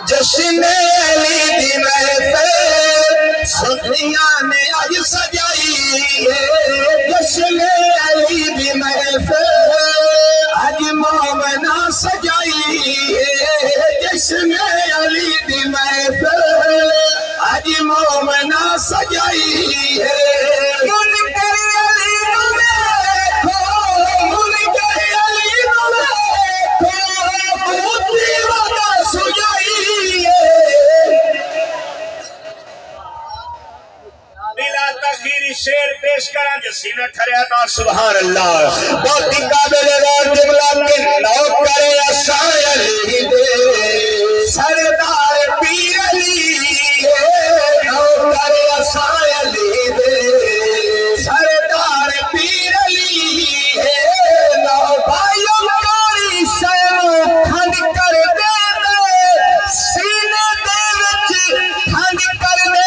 जश्न अली दी महफिल सुनिया ने अज सजाई है। जश्न अली दी महफिल अज मोमना सजाई है। जश्न अली दी महफिल अज मोमना सजाई है। शेर पेश करा जसी न ठहरा था सुभान अल्लाह। बहुत ही काबिल गौर जुमला के नौकर असाय अली दे सरदार पीर अली नौकर असाय अली दे सरदार पीर अली नौ भाइयों कारी शैलों खंड कर दे सीने दे विच खंड कर दे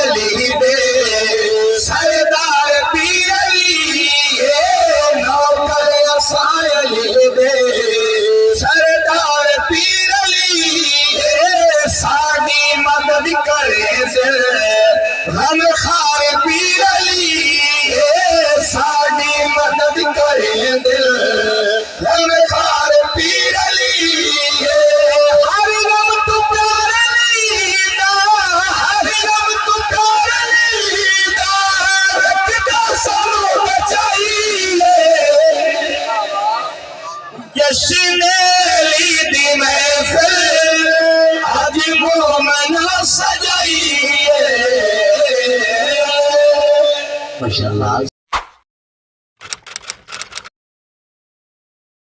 अली दे सरदार पीर अली नौकर असाय अली दे सरदार पीर अली साडी मदद करे दिल हम खार पीर अली साडी मदद करे दिल हम खार पीर अली हर गम तू प्यार जश्न अली दी महफिल आज मोमना सजाई है। माशाअल्लाह।